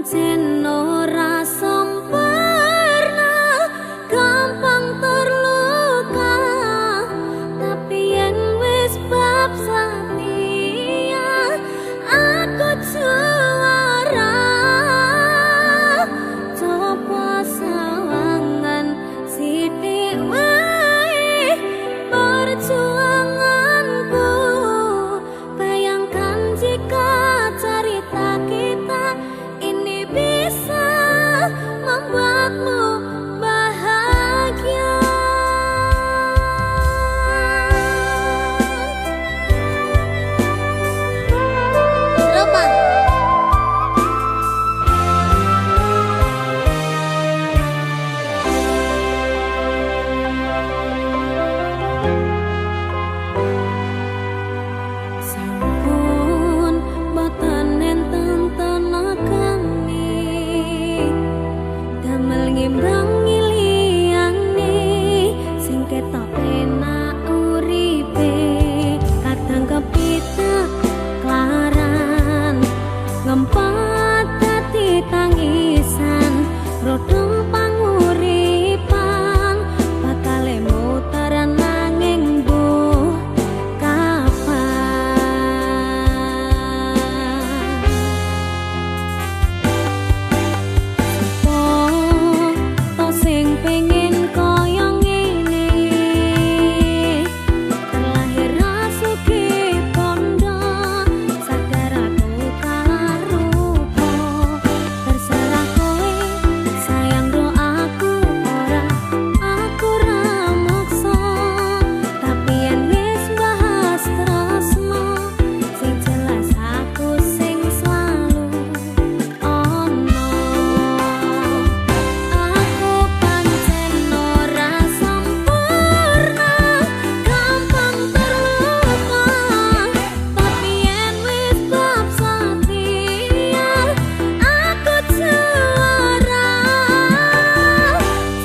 pancen ora sempurna, gampang terluka, tapi yen wis bab setia aku juara. Coba sawangan sithik wae perjuanganku, bayangkan jika cerita kita ini bisa membuatmu bahagia. Roman. Sampun boten enten tenagane, damel ngimbangi liyane, sing ketok enak uripe, kadang kepitek klaran, ngempet dadi tangisan, rodong panguripan, bakale muter nanging mbuh sing pengen kaya ngene, terlahir rasuke pondo, sadar aku kalah rupa, terserah kowe sayang ro aku ora maksa, tapi yen wis bahas tresno, sing jelas aku sing selalu ono. Aku pancen ora sempurna, gampang terluka, tapi yen wis bab setia aku juara.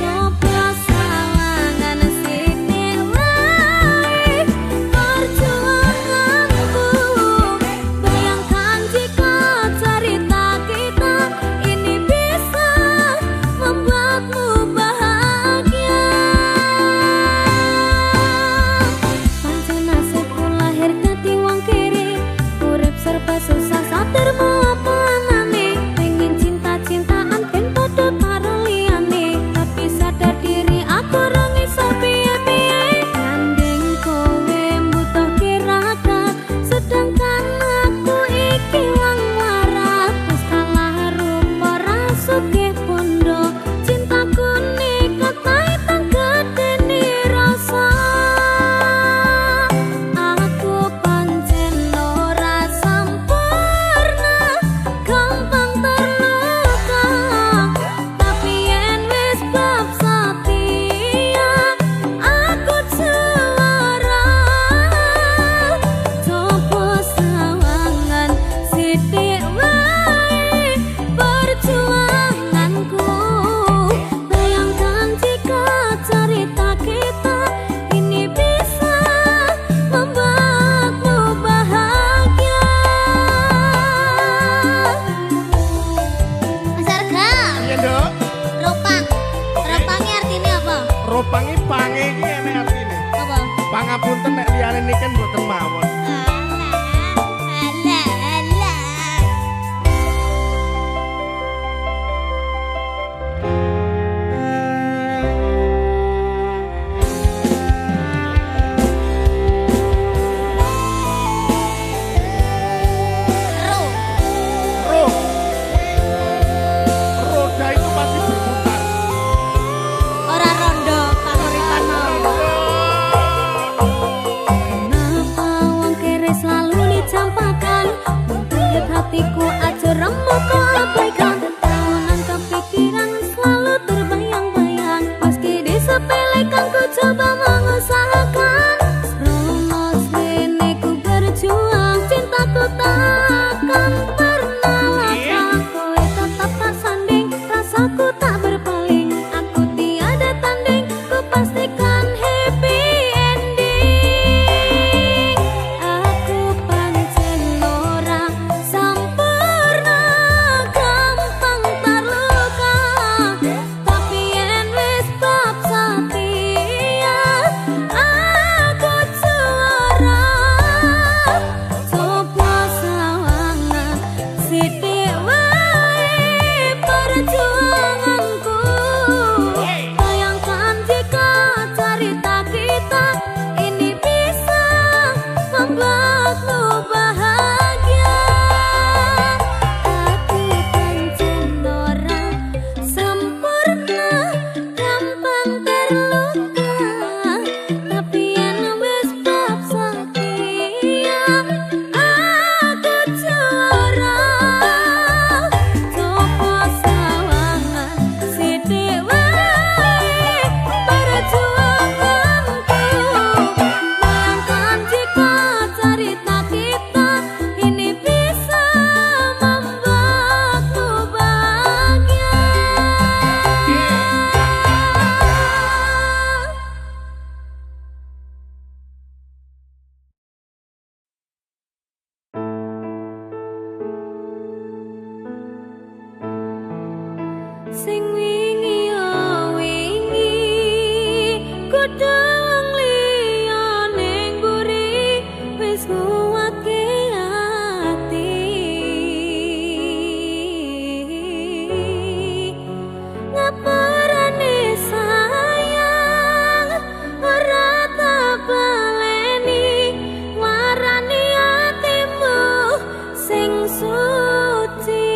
Coba sawangan sithik wae perjuanganku, bayangkan jika cerita kita ini bisa membuatmu bahagia. Pancen nasibku lahir dadi wong kiri, urip serba susah satermu apa anane, pengen cinta-cintaan ben padha karo liyane, tapi sadar diri aku ora iso piye-piye. Gandeng kowe mbutuh kiraka, sedangkan aku iki wong waras, wis kalah rupa rasuke pondo, cintaku niku kaitan gedene rasa. Aku pancen ora sempurna, gampang terluka, tapi yen wis bab setia aku juara. Coba sawangan sithik wae perjuanganku, bayangkan jika cerita kita ini bisa membuatmu bahagia. Mas Arga, Iya, Nduk. ropang. Ropangnya artinya apa? Ropangi pange iki enek artine. Apa? Pangapunten nek liyane niki mboten mawon. Alah, alah. Roh. Roda itu pasti berputar. Ora rondo panguripan mau. Kenapa wong kere selalu dicampakan, membuat hatiku aja remuk kok abaikan. Tahunan kepikiran selalu terbayang-bayang, meski disepelekan ku coba mengusahakan. Romos rene ku berjuang, cintaku takkan pernah latah. Kowe tetap tak sanding, rasaku tak berpaling. Aku tiada tanding, ku pastikan happy ending. Aku pancen ora sempurna, sing wingi yo wingi kudu wong liya ning mburi wis nguwatke ati ngapurane sayang ora tak baleni warani atimu sing suci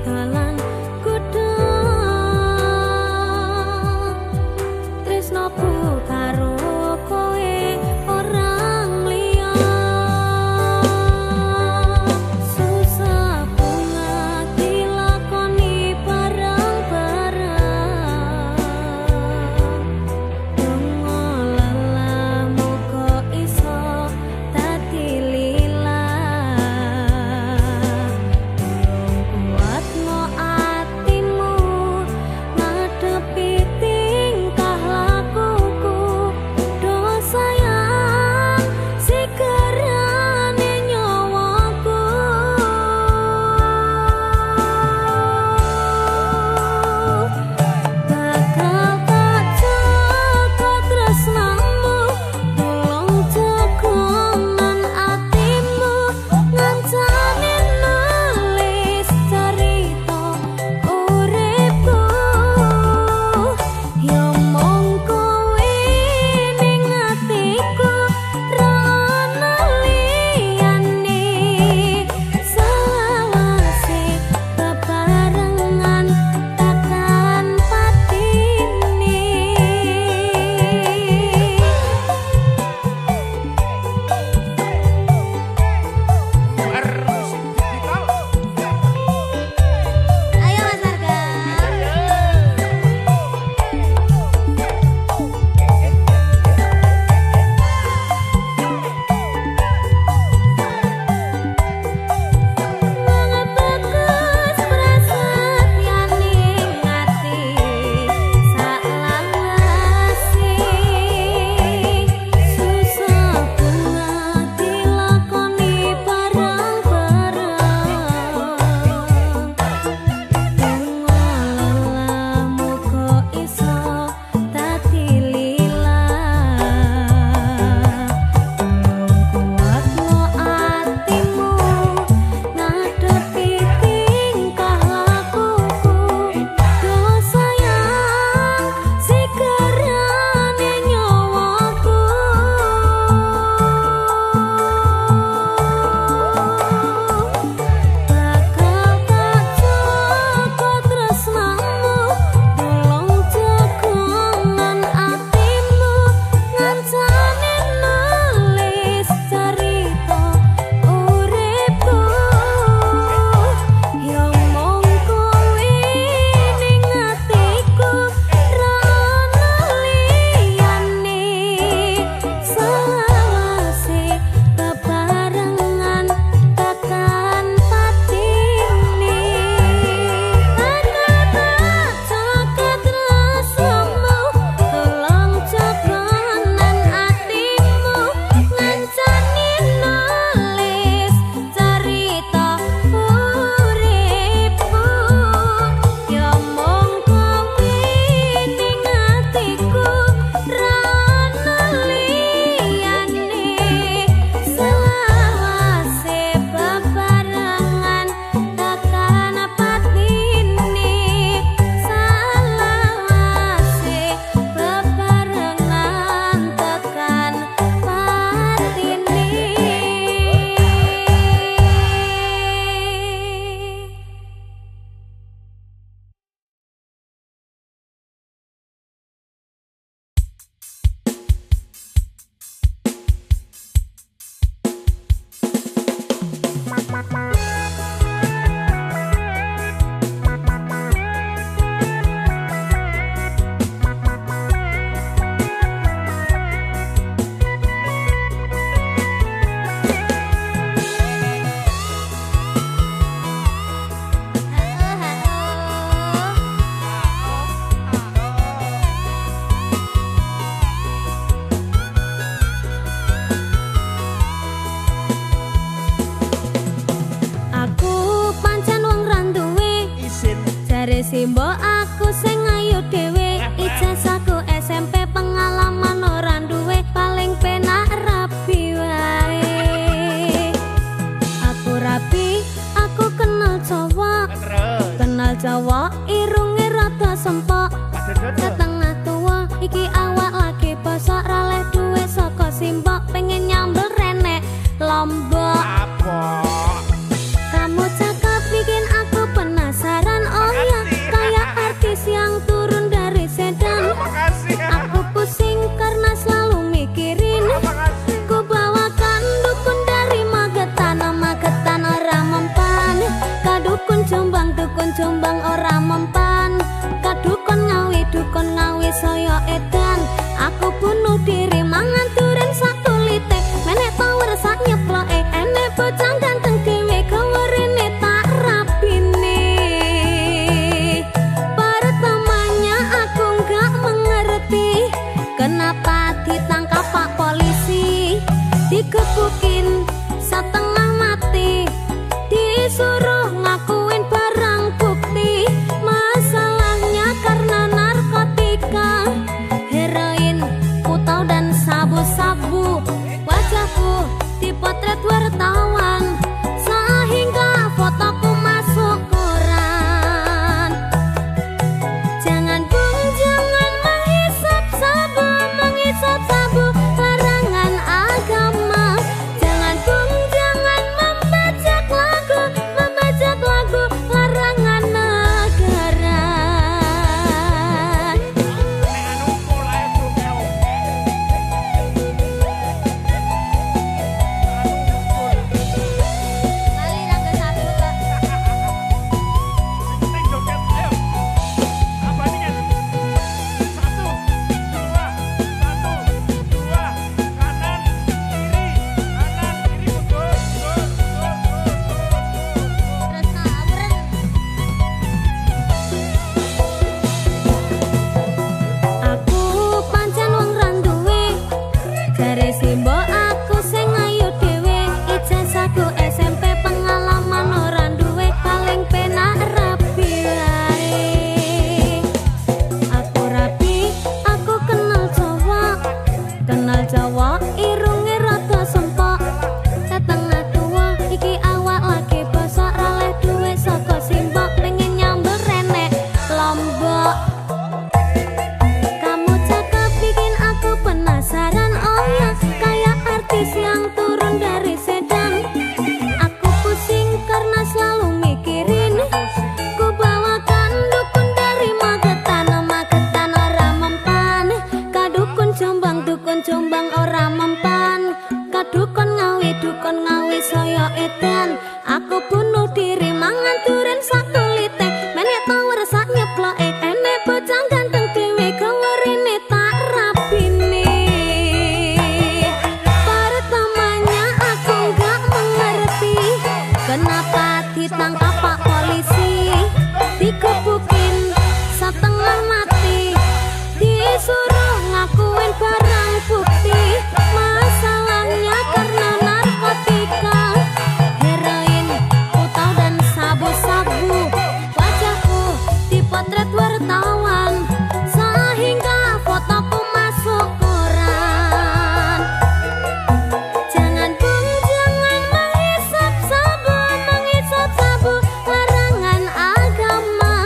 dalan kudu tresnoku karo kowe orang liya susah bunga dilakoni bareng-bareng donga lelamu kok iso dadi kuatno atimu ngadepi tingkah lakuku do sayang sikerane nyawaku bakal tak jaga tresnamu tulung jagongan atimu ngancani nulis cerita uripku ya mung kowe ning atiku ra ana liyane selawase bebarengan takkan patine Musik digital. ayo Mas Arga bagus prasatyane ngati salawase susah bunga dilakoni bareng-bareng donga lelamu kok iso dadi lila kuatno atimu ngadepi tingkah lakuku do sayang sikerane nyawaku bakal tak jaga tresnamu tulung jagongan atimu ngancani nulis cerita uripku ya mung kowe ning atiku ra ana liyane selawase bebarengan takkan patine bakal tak jaga tresnamu tulung jagongan atimu ngancani nulis cerita uripku ya mung kowe ning atiku ra ana liyane selawase bebarengan takkan patine selawase bebarengan takkan patine aku pancen wong randuwe Isin. jare simbo aku sing ayu dhewe ijazahku SMP pengalaman ora duwe paling penak rabi wae aku rabi aku kenal Jawa Terus. kenal Jawa irunge rada sempok setengah tua iki awak lagi bosok raleh duwe saka simbok pengen nyambel renek lombok Apa? kamu cakep bikin aku penasaran kadukun Jombang ora mempan, kadukun ngawi saya edan. Aku bunuh diri mangan duren satu lite, menek power sak nyeploke, enek bocah ganteng dhewe gawerene tak rapine. Pertamanya aku nggak mengerti kenapa ditangkap Pak Polisi, digebukin setengah mati, disuruh ngakuin barang bukti. Masalahnya karena narkotika, heroin, putau dan sabu-sabu. Wajahku dipotret wartawan sehingga fotoku masuk koran. Jangan bung, jangan menghisap sabu, larangan agama. Jangan bung, jangan membajak lagu, larangan negara. Kali rangga sabu, Kak. Neng joget, ayo. Apa ini kan? 1, 2, 1, 2, kanan, kiri, betul. Terus ngawuren. Aku pancen wong randuwe, jare simbo aku sing ayu dhewe. Ijazahku SMP, pengalaman ora duwe, paling penak rapi wae. Aku rapi, aku kenal Jawa, irunge rada sempok. Setengah tua, iki awak lagi bosok, raleh duwe saka simbok, pengen nyambel renek Lombok. Kamu cakep bikin aku penasaran, oh ya, kayak artis yang turun dari sedan. Aku pusing karena selalu mikirin, ku bawakan dukun dari Magetan ora mempan. Kadukun Jombang ora mempan, kadukun ngawi saya edan. Aku bunuh diri mangan duren satu lite, menek power sak nyeploke, enek bocah ganteng dhewe gawerene tak rapine. Pertamanya aku nggak mengerti kenapa ditangkap Pak Polisi, digebukin setengah mati, disuruh ngakuin barang bukti. Masalahnya karena narkotika, heroin, putau dan sabu-sabu. Wajahku dipotret wartawan sehingga fotoku masuk koran. Jangan bung, jangan menghisap sabu, larangan agama.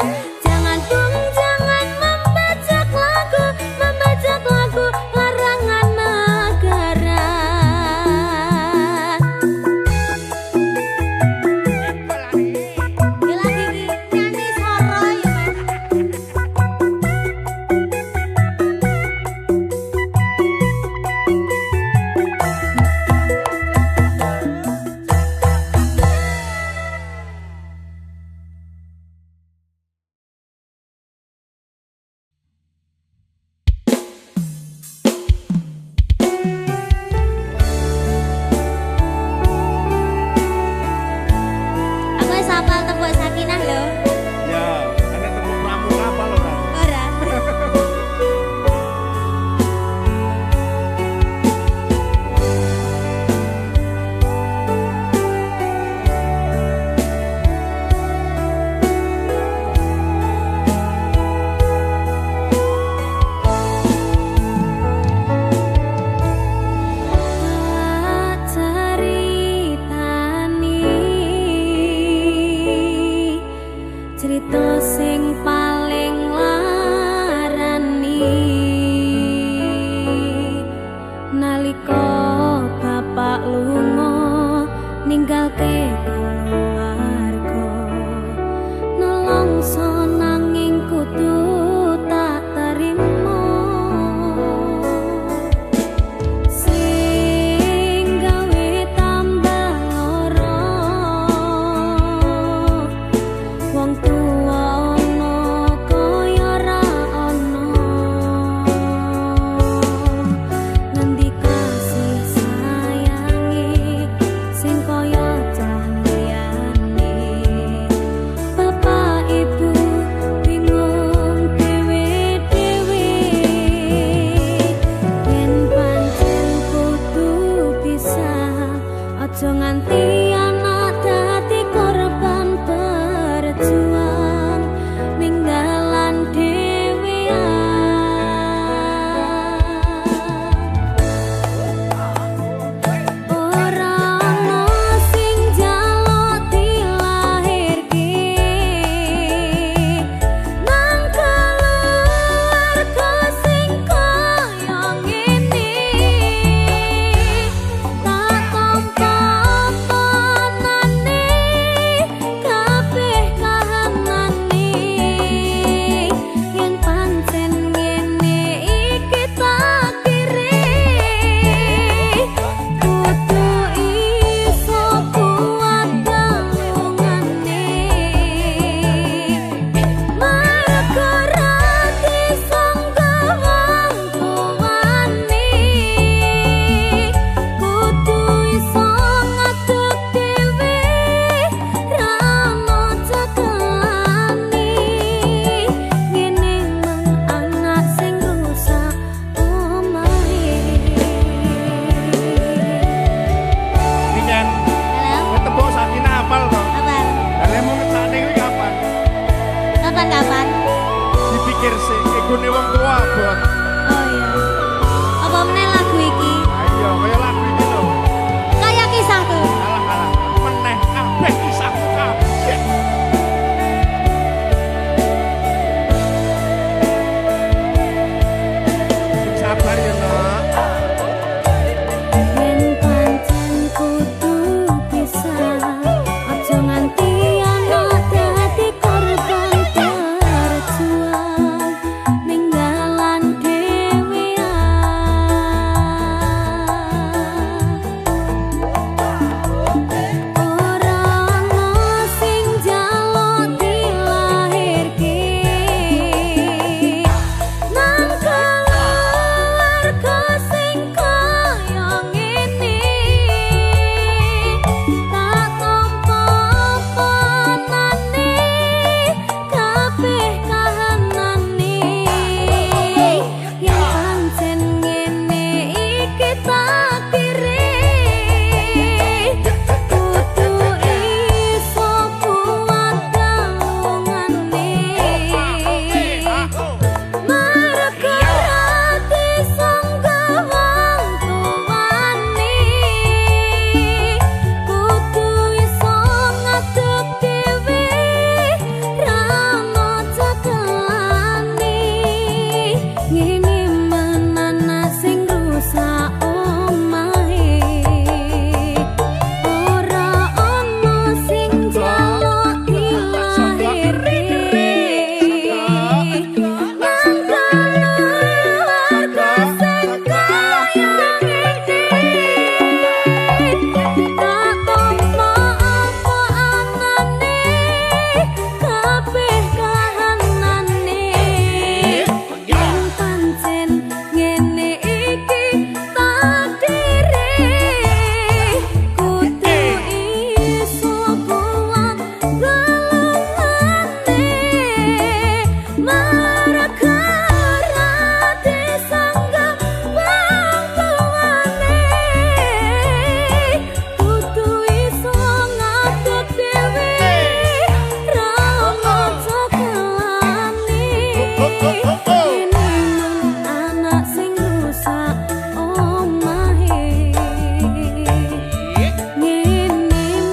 kapan-kapan. Dipikir sih, egone wong tua buat. Oh iya. Apa meneh lagu iki? Ayo, kayak lagu ini loh. Kayak kisahku. Alah, meneh kabeh kisahku kabeh. Sabar ya, Nak. Yen pancen kudu pisah, aja nganti ana dadi korban perjuang ning dalan ora ana sing njaluk dilahirke nang keluarga sing kaya ngene tak tampa panane kabeh kahanane yen pancen ngene iki takdire kudu iso kuat dalungane Marga rati sangga wong tuwane kudu iso ngadeg dhewe ra ono cekelane ngene menana sing rusak omahe ora ono sing njaluk dilahirke anak sing rusak omahe ngene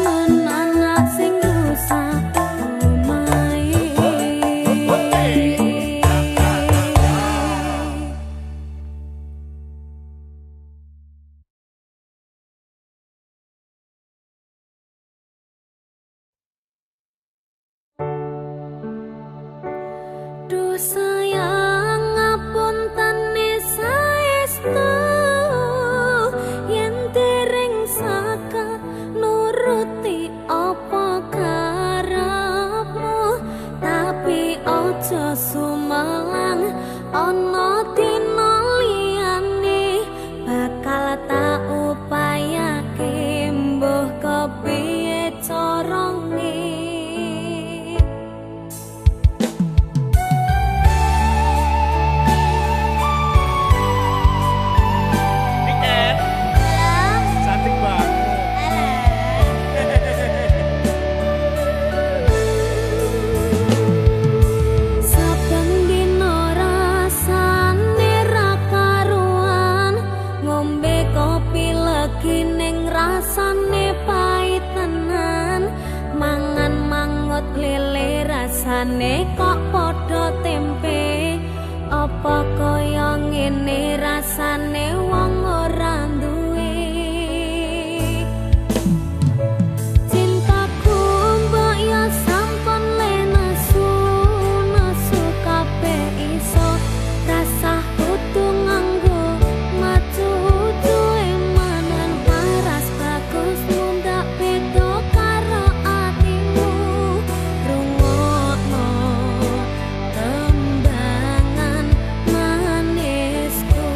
men anak sing rusak omahe Duh sayang ngapuntane saestu yen dereng saka nuruti apa karepmu tapi aja sumelang ana dina liyane bakal tak upayake mbuh kepiye carane Weekend, cantik banget. Saben dina rasane ra karuan ngombe kopi legi ning rasane pahit tenan mangan mangut lele rasane kok padha tempe apa kaya ngene rasane wong ora duwe cintaku mbok ya sampun le nasu kabeh iso rasah kudu nganggo maju duwe manan paras bagus mundak beda karo atimu rungokno tembangan manisku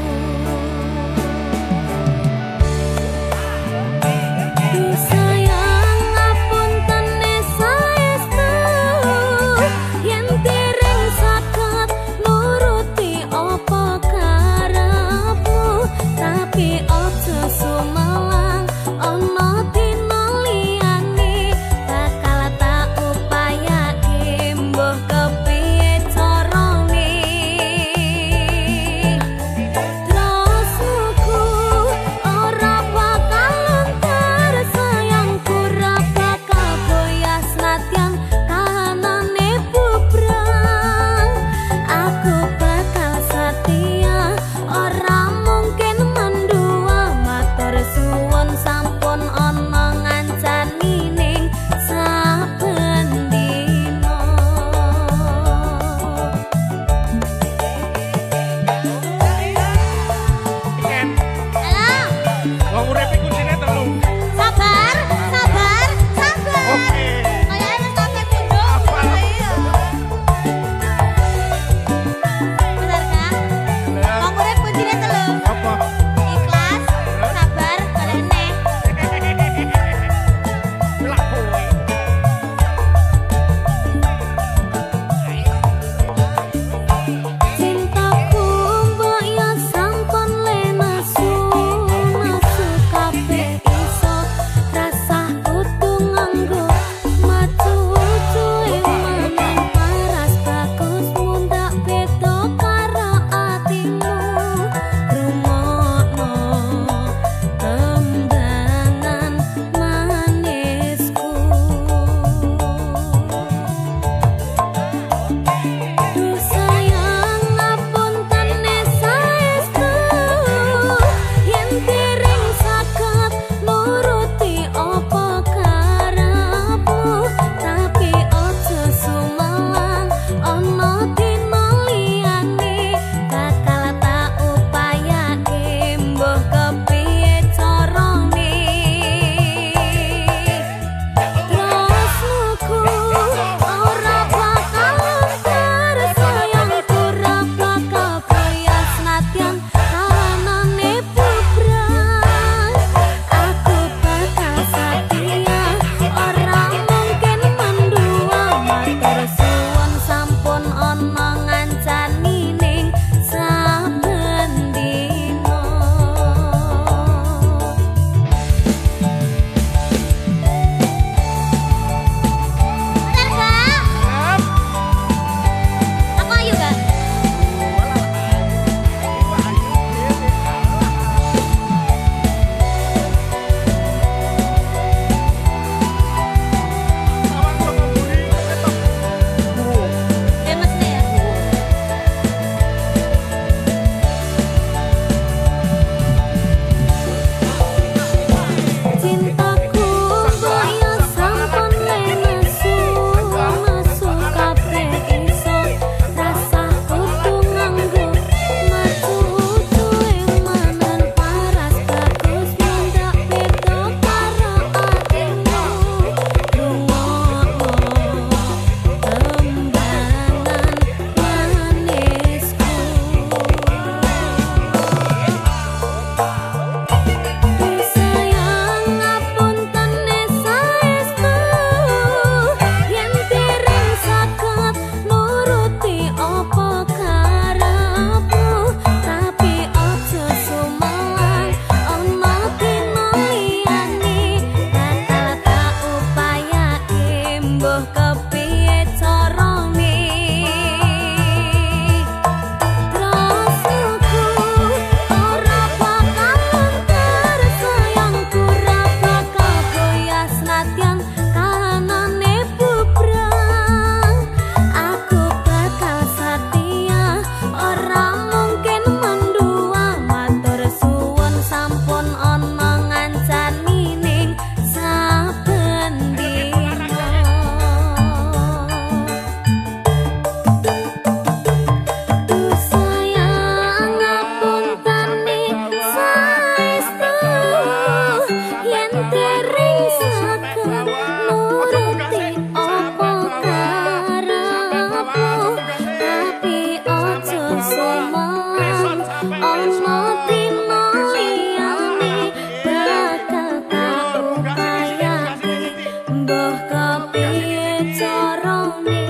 sarone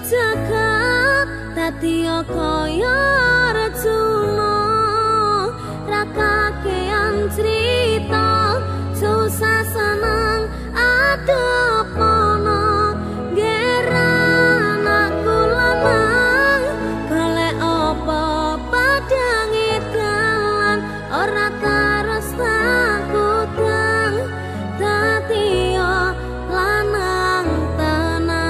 jagat dadiya kaya Arjuna ra kakean crita susah seneng adepono geran aku lanang golek apa padange dalan ora terus takutang dadiya lanang tenang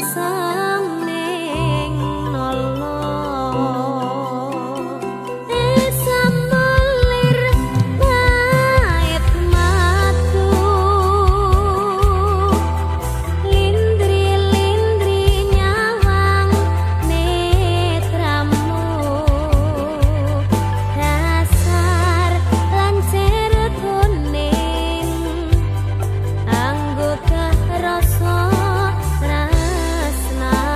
samsaming nolo samulir bait matu lindri-lindri nyawang netramu dasar lancer kuning anggota rasa tresnamu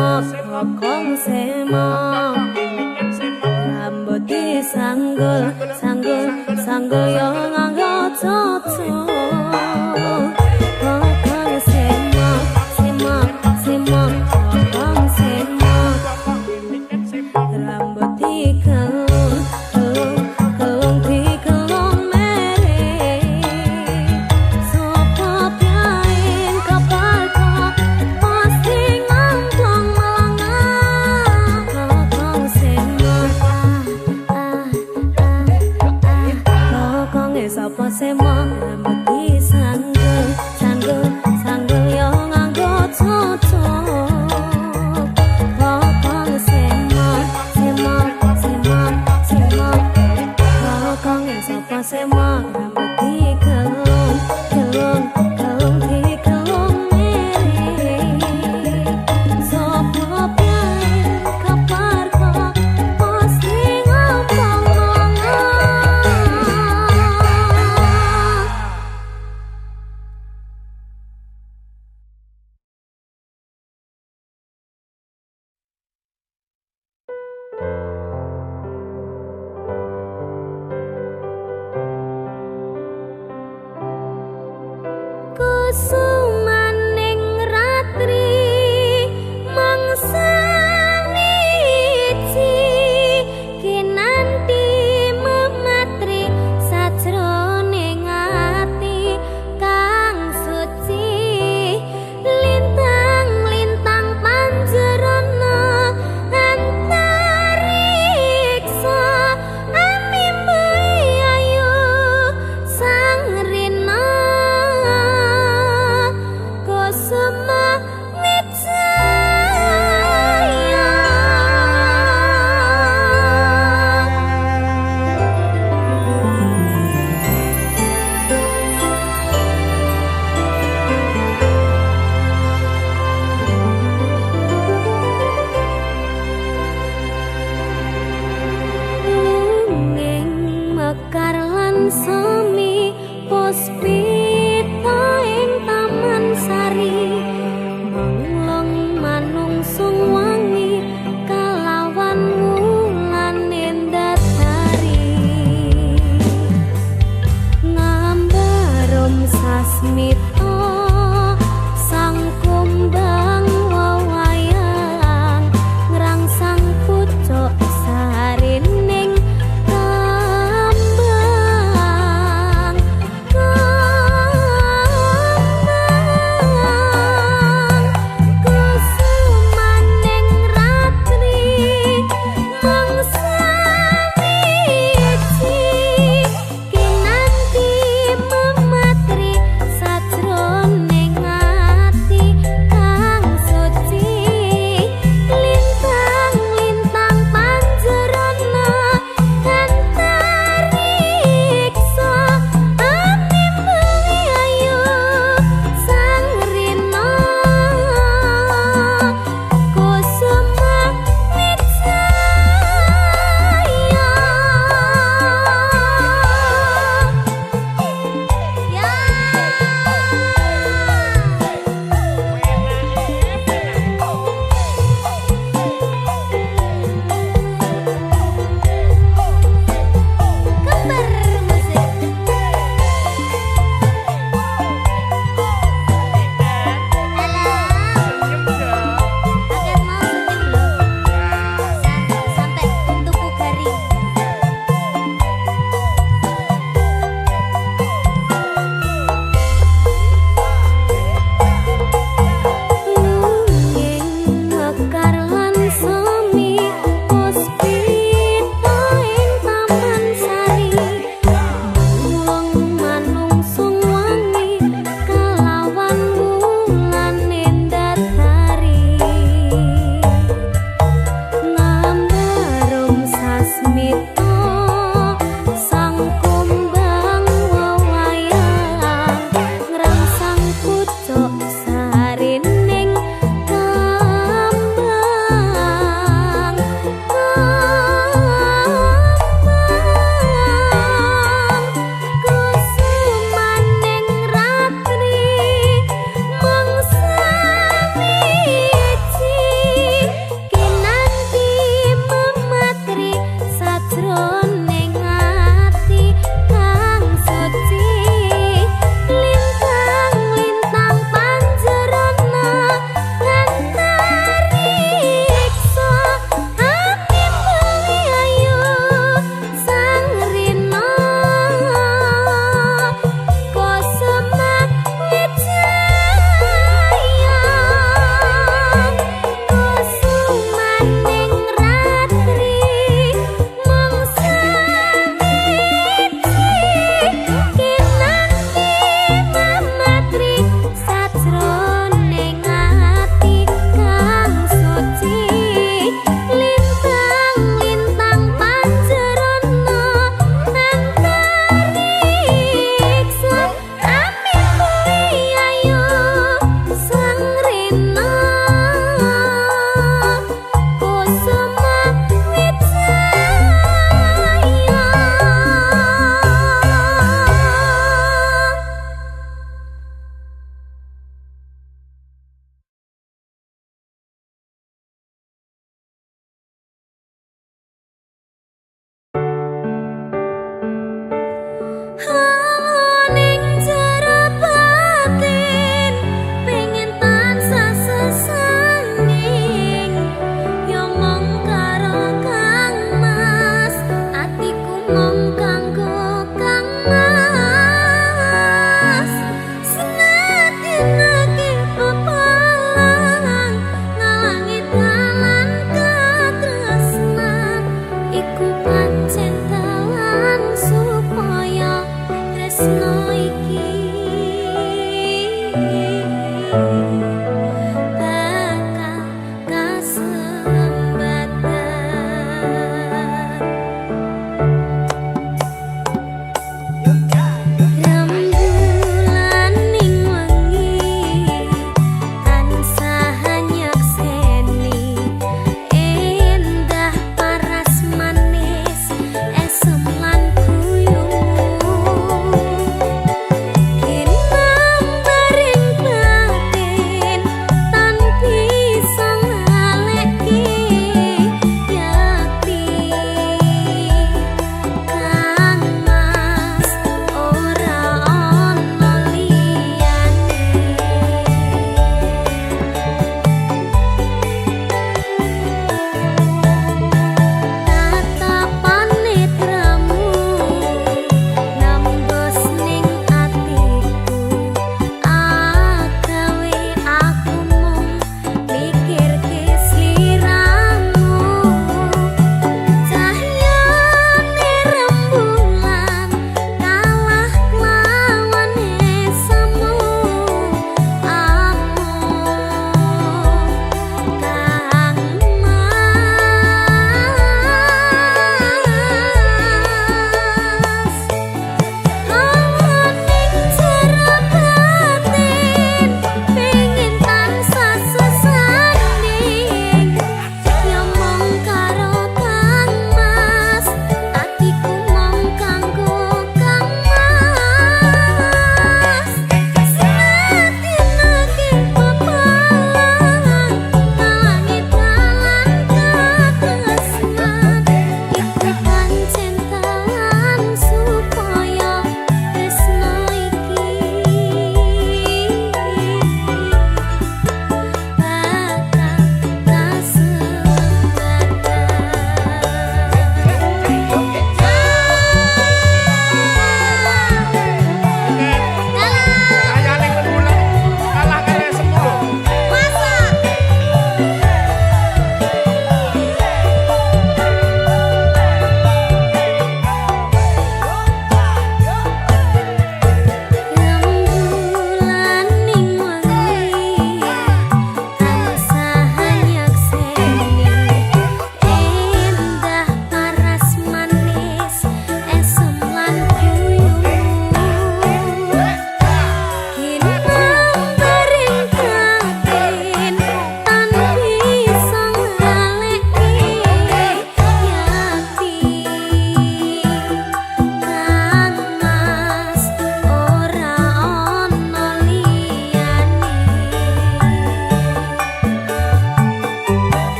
mokong semong rambut disanggul sanggul sanggul yo